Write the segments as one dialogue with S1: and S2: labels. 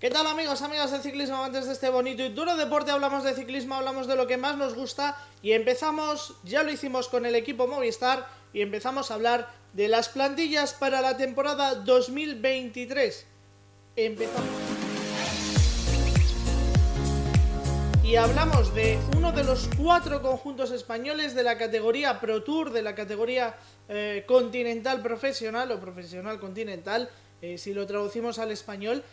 S1: ¿Qué tal amigos, amigas de ciclismo? Antes de este bonito y duro deporte hablamos de ciclismo, hablamos de lo que más nos gusta y empezamos, ya lo hicimos con el equipo Movistar y empezamos a hablar de las plantillas para la temporada 2023. Empezamos. Y hablamos de uno de los 4 conjuntos españoles de la categoría Pro Tour, de la categoría continental profesional o profesional continental, si lo traducimos al español,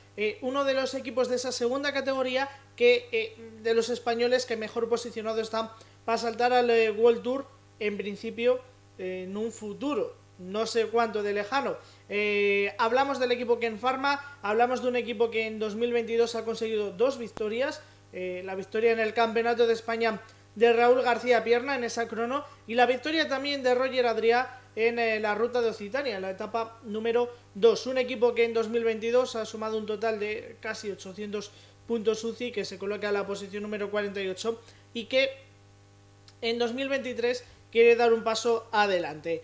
S1: uno de los equipos de esa segunda categoría de los españoles que mejor posicionado están para saltar al World Tour, en principio en un futuro, no sé cuánto de lejano. Hablamos del equipo Ken Pharma, hablamos de un equipo que en 2022 ha conseguido 2 victorias, la victoria en el Campeonato de España de Raúl García Pierna en esa crono y la victoria también de Roger Adrià en la ruta de Occitania, en la etapa número 2. Un equipo que en 2022 ha sumado un total de casi 800 puntos UCI, que se coloca en la posición número 48 y que en 2023 quiere dar un paso adelante.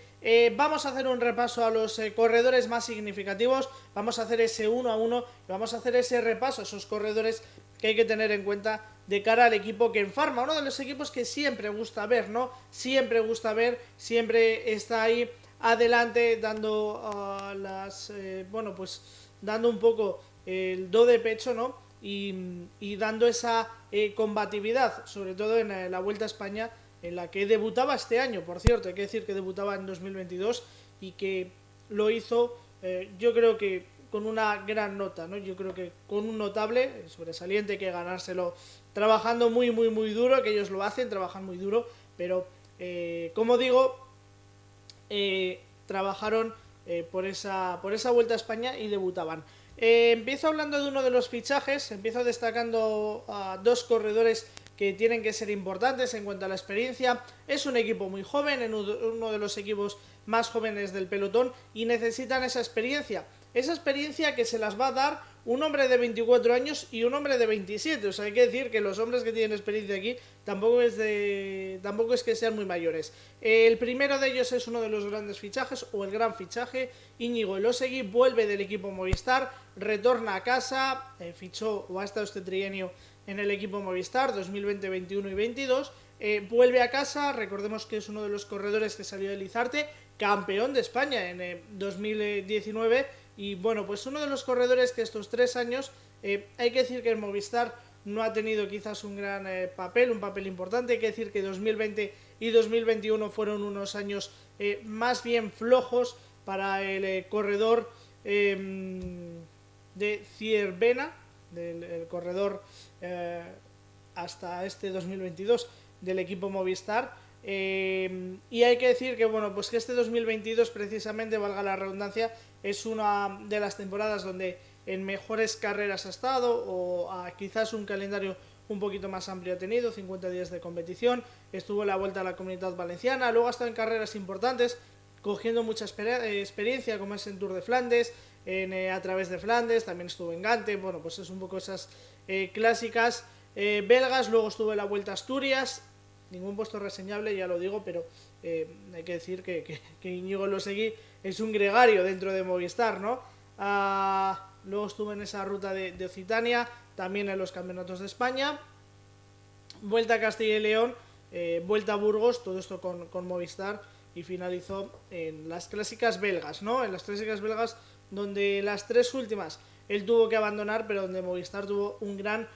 S1: Vamos a hacer un repaso a los corredores más significativos, vamos a hacer ese uno a uno y vamos a hacer ese repaso a esos corredores que hay que tener en cuenta de cara al equipo Ken Pharma, uno de los equipos que siempre gusta ver, ¿no? Siempre gusta ver, siempre está ahí adelante dando bueno, pues dando un poco el do de pecho, ¿no? Y dando esa combatividad, sobre todo en la Vuelta a España, en la que debutaba este año, por cierto, hay que decir que debutaba en 2022 y que lo hizo, yo creo que con una gran nota, ¿no? Yo creo que con un notable, sobresaliente, que ganárselo trabajando muy duro, que ellos lo hacen, trabajan muy duro, pero como digo, trabajaron por esa Vuelta a España y debutaban. Empiezo hablando de uno de los fichajes, empiezo destacando a 2 corredores que tienen que ser importantes en cuanto a la experiencia. Es un equipo muy joven, uno de los equipos más jóvenes del pelotón y necesitan esa experiencia que se las va a dar un hombre de 24 años y un hombre de 27, o sea, hay que decir que los hombres que tienen experiencia aquí tampoco es que sean muy mayores. El primero de ellos es uno de los grandes fichajes, o el gran fichaje, Íñigo Elósegui, vuelve del equipo Movistar, retorna a casa, fichó o ha estado este trienio en el equipo Movistar 2020, 21 y 22, vuelve a casa, recordemos que es uno de los corredores que salió de Lizarte, campeón de España en 2019, y bueno, pues uno de los corredores que estos 3 años, hay que decir que el Movistar no ha tenido quizás un gran un papel importante, hay que decir que 2020 y 2021 fueron unos años más bien flojos para el corredor de Ciervena, del corredor hasta este 2022 del equipo Movistar. Y hay que decir que bueno, pues que este 2022 precisamente, valga la redundancia, es una de las temporadas donde en mejores carreras ha estado, o quizás un calendario un poquito más amplio ha tenido, 50 días de competición, estuvo en la Vuelta a la Comunidad Valenciana, luego ha estado en carreras importantes, cogiendo mucha experiencia, como es en Tour de Flandes, a través de Flandes, también estuvo en Gante, bueno, pues es un poco esas clásicas belgas, luego estuvo en la Vuelta a Asturias, ningún puesto reseñable, ya lo digo, pero hay que decir que Íñigo Elósegui es un gregario dentro de Movistar, ¿no? Luego estuvo en esa ruta de Occitania, también en los campeonatos de España, Vuelta a Castilla y León, Vuelta a Burgos, todo esto con Movistar, y finalizó en las clásicas belgas, ¿no? En las clásicas belgas, donde las 3 últimas él tuvo que abandonar, pero donde Movistar tuvo un gran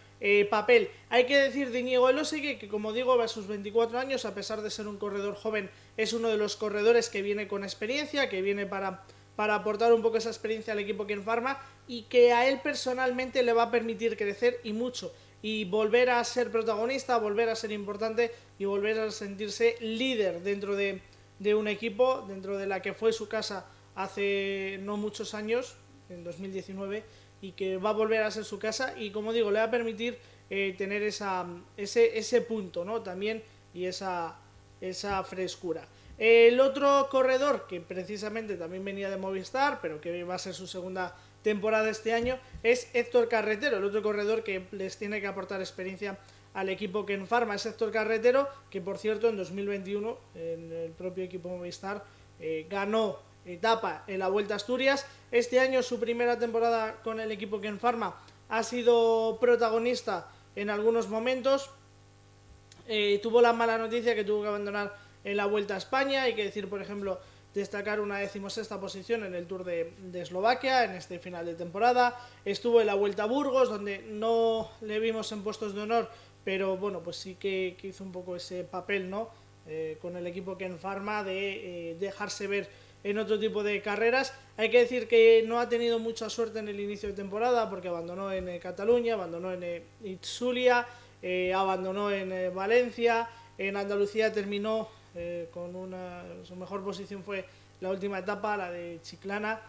S1: papel. Hay que decir de Íñigo Elósegui que, como digo, a sus 24 años, a pesar de ser un corredor joven, es uno de los corredores que viene con experiencia, que viene para aportar un poco esa experiencia al equipo Ken Pharma, y que a él personalmente le va a permitir crecer y mucho, y volver a ser protagonista, volver a ser importante y volver a sentirse líder dentro de un equipo, dentro de la que fue su casa hace no muchos años, en 2019, y que va a volver a ser su casa, y como digo, le va a permitir tener ese punto, ¿no? También, y esa frescura. El otro corredor que precisamente también venía de Movistar, pero que va a ser su segunda temporada este año, es Héctor Carretero, el otro corredor que les tiene que aportar experiencia al equipo Ken Pharma. Es Héctor Carretero, que por cierto en 2021 en el propio equipo Movistar ganó etapa en la Vuelta a Asturias. Este año, su primera temporada con el equipo Ken Pharma, ha sido protagonista en algunos momentos. Tuvo la mala noticia que tuvo que abandonar en la Vuelta a España. Hay que decir, por ejemplo, destacar una 16ª posición en el Tour de Eslovaquia en este final de temporada. Estuvo en la Vuelta a Burgos, donde no le vimos en puestos de honor, pero bueno, pues sí que hizo un poco ese papel, ¿no? Con el equipo Ken Pharma de dejarse ver en otro tipo de carreras. Hay que decir que no ha tenido mucha suerte en el inicio de temporada, porque abandonó en Cataluña, abandonó en Itzulia, abandonó en Valencia. En Andalucía terminó con su mejor posición fue la última etapa, la de Chiclana,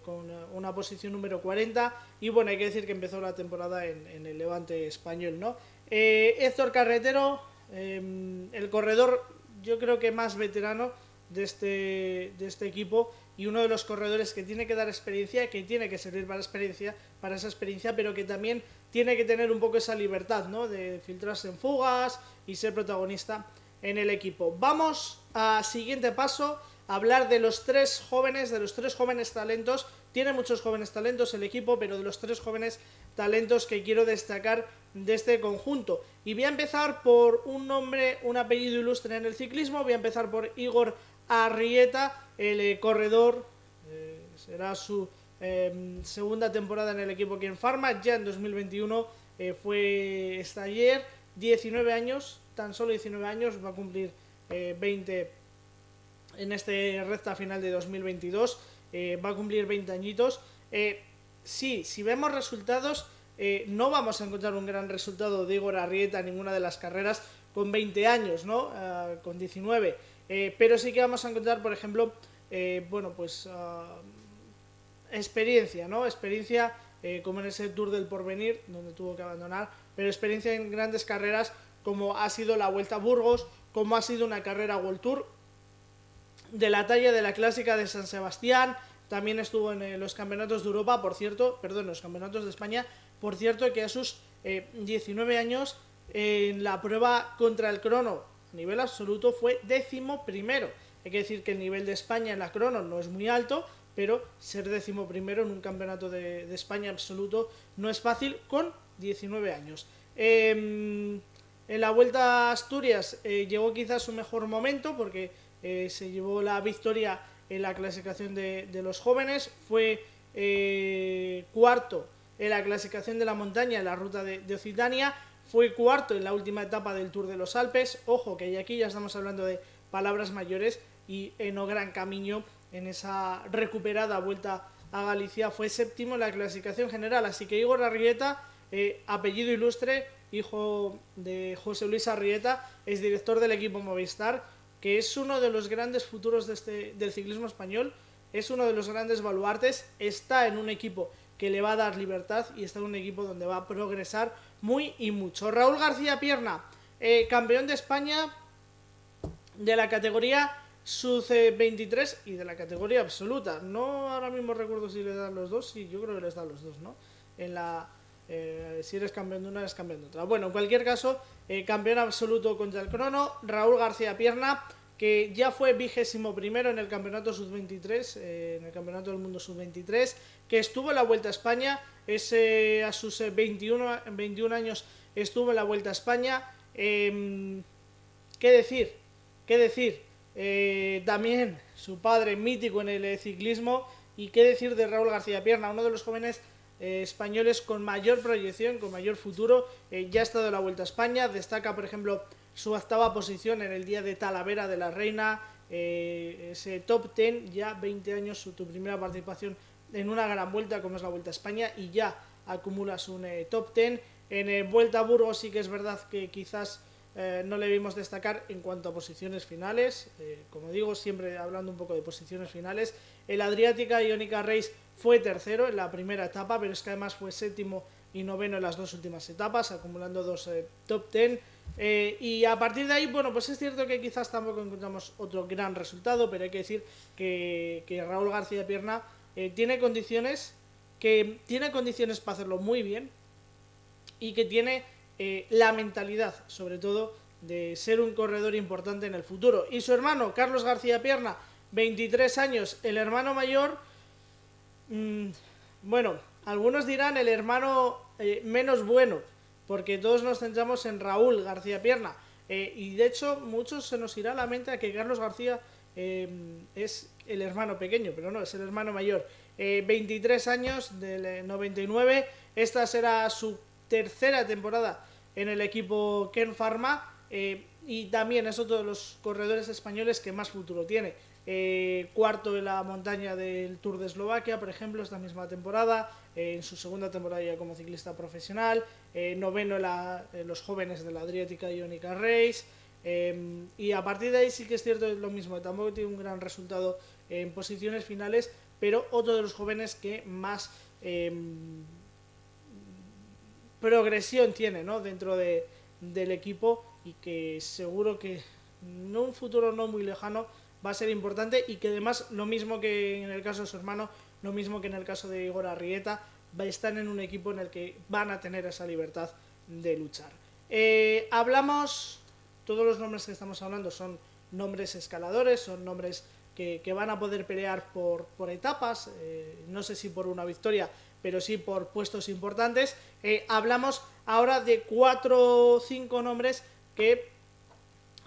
S1: con una posición número 40. Y bueno, hay que decir que empezó la temporada en el Levante español, ¿no? Héctor Carretero, el corredor yo creo que más veterano de este equipo, y uno de los corredores que tiene que dar experiencia, que tiene que servir para esa experiencia, pero que también tiene que tener un poco esa libertad, ¿no? De filtrarse en fugas y ser protagonista en el equipo. Vamos a siguiente paso, a hablar de los tres jóvenes talentos. Tiene muchos jóvenes talentos el equipo, pero de los 3 jóvenes talentos que quiero destacar de este conjunto. Y voy a empezar por un nombre, un apellido ilustre en el ciclismo. Voy a empezar por Igor Arrieta, el corredor. Será su segunda temporada en el equipo Ken Pharma. Ya en 2021 fue ayer, 19 años, tan solo 19 años, va a cumplir 20 en este recta final de 2022, va a cumplir 20 añitos. Sí, si vemos resultados, no vamos a encontrar un gran resultado de Igor Arrieta en ninguna de las carreras con 20 años, ¿no? Con 19. Pero sí que vamos a encontrar, por ejemplo, bueno, pues experiencia, ¿no? Experiencia como en ese Tour del Porvenir, donde tuvo que abandonar, pero experiencia en grandes carreras como ha sido la Vuelta a Burgos, como ha sido una carrera World Tour de la talla de la Clásica de San Sebastián. También estuvo en los campeonatos de Europa, los campeonatos de España, por cierto, que a sus 19 años en la prueba contra el crono a nivel absoluto fue 11º. Hay que decir que el nivel de España en la crono no es muy alto, pero ser 11º en un campeonato de España absoluto no es fácil con 19 años. En la Vuelta a Asturias llegó quizás su mejor momento, porque se llevó la victoria en la clasificación de los jóvenes. Fue cuarto en la clasificación de la montaña en la ruta de Occitania. Fue cuarto en la última etapa del Tour de los Alpes. Ojo, que aquí ya estamos hablando de palabras mayores, y en o Gran Camino, en esa recuperada Vuelta a Galicia, fue séptimo en la clasificación general. Así que Igor Arrieta, apellido ilustre, hijo de José Luis Arrieta, es director del equipo Movistar, que es uno de los grandes futuros del ciclismo español, es uno de los grandes baluartes. Está en un equipo que le va a dar libertad y está en un equipo donde va a progresar muy y mucho. Raúl García Pierna, campeón de España de la categoría sub-23 y de la categoría absoluta. No ahora mismo recuerdo si le dan los dos. Sí, yo creo que les dan los dos, ¿no? En la si eres campeón de una, eres campeón de otra. Bueno, en cualquier caso, campeón absoluto contra el crono, Raúl García Pierna, que ya fue 21º en el campeonato sub-23, en el campeonato del mundo sub-23, que estuvo en la Vuelta a España, a sus 21 años estuvo en la Vuelta a España. ¿Qué decir? También su padre mítico en el ciclismo. Y qué decir de Raúl García Pierna, uno de los jóvenes españoles con mayor proyección, con mayor futuro. Ya ha estado en la Vuelta a España. Destaca, por ejemplo, su 8ª posición en el día de Talavera de la Reina, ese top 10, ya 20 años, tu primera participación en una gran vuelta como es la Vuelta a España, y ya acumulas un top 10. En Vuelta a Burgos sí que es verdad que quizás no le vimos destacar en cuanto a posiciones finales, como digo, siempre hablando un poco de posiciones finales. El Adriática Ionica Race fue tercero en la primera etapa, pero es que además fue séptimo y noveno en las dos últimas etapas, acumulando dos top 10. Y a partir de ahí, bueno, pues es cierto que quizás tampoco encontramos otro gran resultado, pero hay que decir que Raúl García Pierna tiene condiciones para hacerlo muy bien, y que tiene la mentalidad, sobre todo, de ser un corredor importante en el futuro. Y su hermano, Carlos García Pierna, 23 años, el hermano mayor, bueno, algunos dirán el hermano menos bueno, porque todos nos centramos en Raúl García Pierna. Y de hecho, muchos se nos irá a la mente a que Carlos García es el hermano pequeño, pero no, es el hermano mayor. 23 años, del 99. Esta será su tercera temporada en el equipo Ken Pharma. Y también es otro de los corredores españoles que más futuro tiene. Cuarto en la montaña del Tour de Eslovaquia, por ejemplo, esta misma temporada, en su segunda temporada ya como ciclista profesional, noveno en los jóvenes de la Adriática Ionica Race, y a partir de ahí sí que es cierto, es lo mismo, tampoco tiene un gran resultado en posiciones finales, pero otro de los jóvenes que más progresión tiene, ¿no?, dentro del equipo, y que seguro que en un futuro no muy lejano va a ser importante, y que además, lo mismo que en el caso de su hermano, lo mismo que en el caso de Igor Arrieta, están en un equipo en el que van a tener esa libertad de luchar. Hablamos, todos los nombres que estamos hablando son nombres escaladores, son nombres que van a poder pelear por etapas, no sé si por una victoria, pero sí por puestos importantes. Hablamos ahora de 4 o 5 nombres que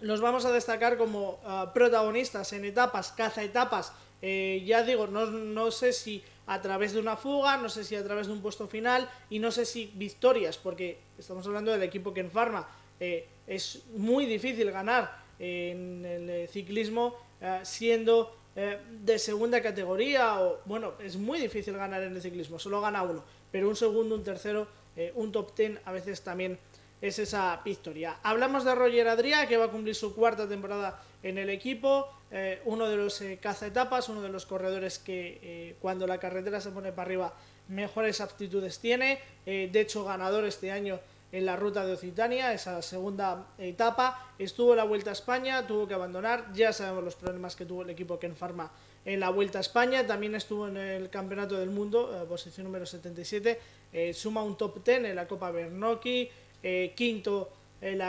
S1: los vamos a destacar como protagonistas en etapas, cazaetapas. Ya digo, no sé si a través de una fuga, no sé si a través de un puesto final, y no sé si victorias, porque estamos hablando del equipo Ken Pharma. Es muy difícil ganar en el ciclismo siendo de segunda categoría, o bueno, es muy difícil ganar en el ciclismo, solo gana uno, pero un segundo, un tercero, un top 10 a veces también es esa victoria. Hablamos de Roger Adrià, que va a cumplir su cuarta temporada en el equipo, uno de los cazaetapas, uno de los corredores que cuando la carretera se pone para arriba mejores aptitudes tiene, de hecho ganador este año en la ruta de Occitania, esa segunda etapa. Estuvo en la Vuelta a España, tuvo que abandonar, ya sabemos los problemas que tuvo el equipo Ken Pharma en la Vuelta a España. También estuvo en el Campeonato del Mundo, posición número 77, suma un top 10 en la Copa Bernocchi, quinto en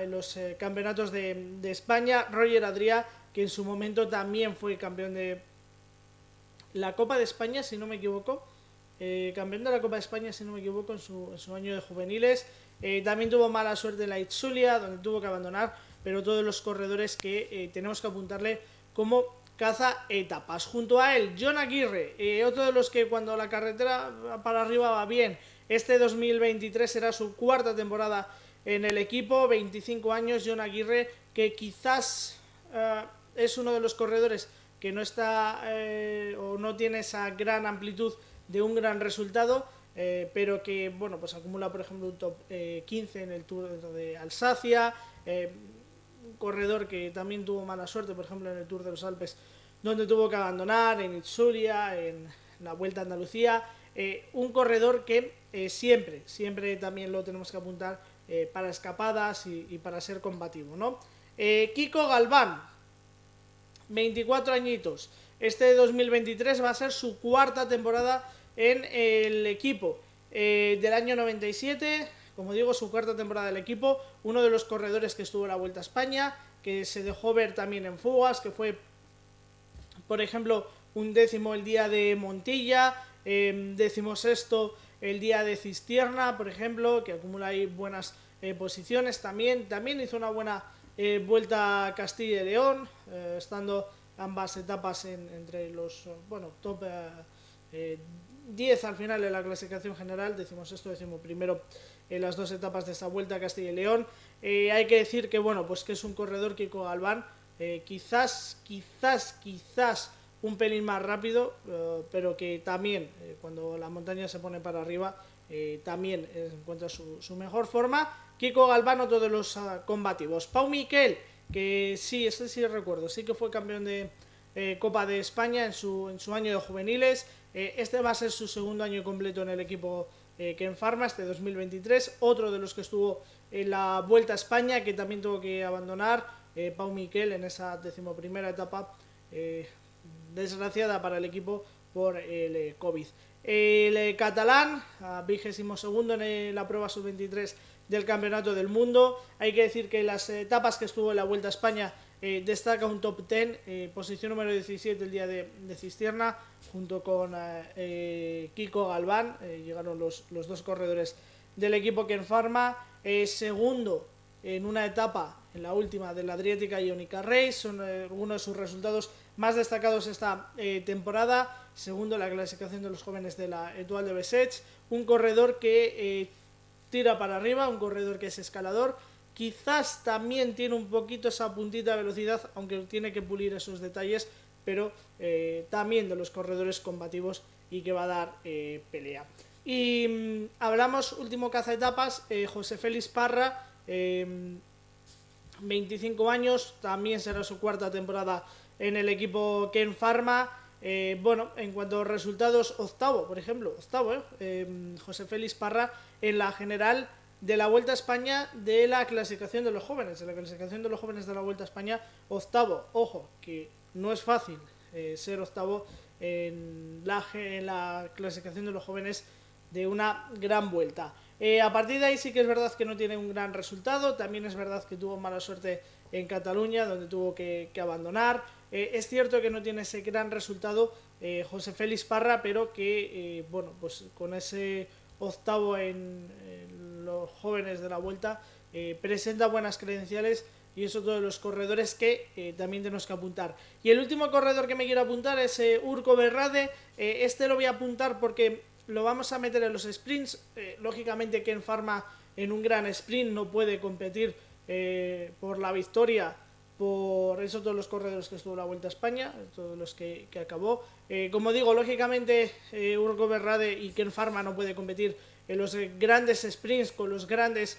S1: los campeonatos de España. Roger Adrià, que en su momento también fue campeón de la Copa de España, si no me equivoco, campeón de la Copa de España, si no me equivoco, en su año de juveniles. También tuvo mala suerte en la Itzulia, donde tuvo que abandonar, pero todos los corredores que tenemos que apuntarle como caza etapas. Junto a él, John Aguirre, otro de los que cuando la carretera para arriba va bien. Este 2023 será su cuarta temporada en el equipo, 25 años, John Aguirre, que quizás es uno de los corredores que no está o no tiene esa gran amplitud de un gran resultado, pero que bueno, pues acumula por ejemplo un top 15 en el Tour de Alsacia, un corredor que también tuvo mala suerte por ejemplo en el Tour de los Alpes, donde tuvo que abandonar, en Itzulia, en la Vuelta a Andalucía. Un corredor que siempre también lo tenemos que apuntar para escapadas y para ser combativo, ¿no? Kiko Galván, 24 añitos. Este 2023 va a ser su cuarta temporada en el equipo. Del año 97, como digo, su cuarta temporada del equipo. Uno de los corredores que estuvo en la Vuelta a España, que se dejó ver también en fugas, que fue, por ejemplo, un décimo el día de Montilla, 16º el día de Cistierna, por ejemplo, que acumula ahí buenas posiciones. También hizo una buena Vuelta a Castilla y León, estando ambas etapas entre los top 10 al final de la clasificación general, 16º, 11º en las dos etapas de esta Vuelta a Castilla y León. Hay que decir que pues que es un corredor, Kiko Galván, quizás un pelín más rápido, pero que también cuando la montaña se pone para arriba también encuentra su mejor forma. Kiko Galván, otro de los combativos. Pau Miquel, que sí, este sí recuerdo, sí que fue campeón de Copa de España en su año de juveniles. Este va a ser su segundo año completo en el equipo Ken Pharma, este 2023. Otro de los que estuvo en la Vuelta a España, que también tuvo que abandonar, Pau Miquel, en esa 11ª etapa, desgraciada para el equipo por el COVID. El catalán, 22º en la prueba sub-23 del Campeonato del Mundo. Hay que decir que las etapas que estuvo en la Vuelta a España destaca un top 10, posición número 17 el día de Cistierna, junto con Kiko Galván. Llegaron los dos corredores del equipo Ken Pharma. Segundo en una etapa, en la última, de la Adriática Ionica Race, son algunos de sus resultados más destacados esta temporada. Segundo en la clasificación de los jóvenes de la Étoile de Bessèges, un corredor que tira para arriba, un corredor que es escalador. Quizás también tiene un poquito esa puntita de velocidad, aunque tiene que pulir esos detalles, pero también de los corredores combativos y que va a dar pelea. Y hablamos, último cazaetapas, José Félix Parra, 25 años, también será su cuarta temporada en el equipo Ken Pharma. Bueno, en cuanto a resultados, octavo, por ejemplo, José Félix Parra en la general de la Vuelta a España de la clasificación de los jóvenes. En la clasificación de los jóvenes de la Vuelta a España, octavo. Ojo, que no es fácil ser octavo en la clasificación de los jóvenes de una gran vuelta. A partir de ahí sí que es verdad que no tiene un gran resultado. También es verdad que tuvo mala suerte en Cataluña, donde tuvo que abandonar. Es cierto que no tiene ese gran resultado José Félix Parra, pero que bueno, pues con ese octavo en los jóvenes de la Vuelta presenta buenas credenciales, y es otro de los corredores que también tenemos que apuntar. Y el último corredor que me quiero apuntar es Urko Berrade. Este lo voy a apuntar porque lo vamos a meter en los sprints. Lógicamente Ken Pharma en un gran sprint no puede competir por la victoria, por eso todos los corredores que estuvo en la Vuelta a España, todos los que acabó. Como digo, lógicamente Urko Berrade y Ken Pharma no puede competir en los grandes sprints con los grandes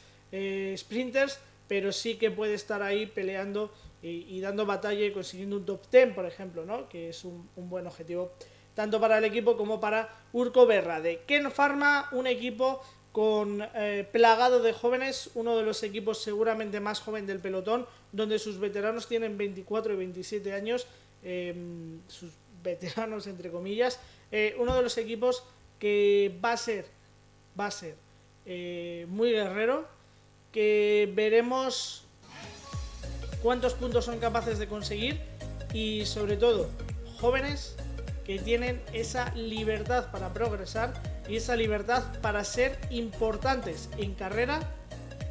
S1: sprinters, pero sí que puede estar ahí peleando y dando batalla y consiguiendo un top 10, por ejemplo, ¿no? Que es un buen objetivo tanto para el equipo como para Urko Berrade. Ken Pharma, un equipo con plagado de jóvenes, uno de los equipos seguramente más joven del pelotón, donde sus veteranos tienen 24 y 27 años, sus veteranos entre comillas, uno de los equipos que va a ser muy guerrero, que veremos cuántos puntos son capaces de conseguir, y sobre todo jóvenes que tienen esa libertad para progresar y esa libertad para ser importantes en carrera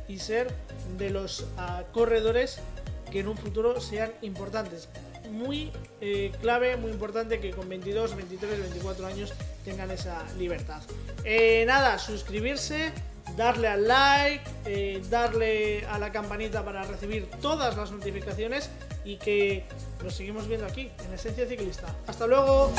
S1: y ser de los corredores que en un futuro sean importantes. Muy clave, muy importante que con 22, 23, 24 años tengan esa libertad. Nada, suscribirse, darle al like, darle a la campanita para recibir todas las notificaciones, y que nos seguimos viendo aquí en Esencia Ciclista. ¡Hasta luego!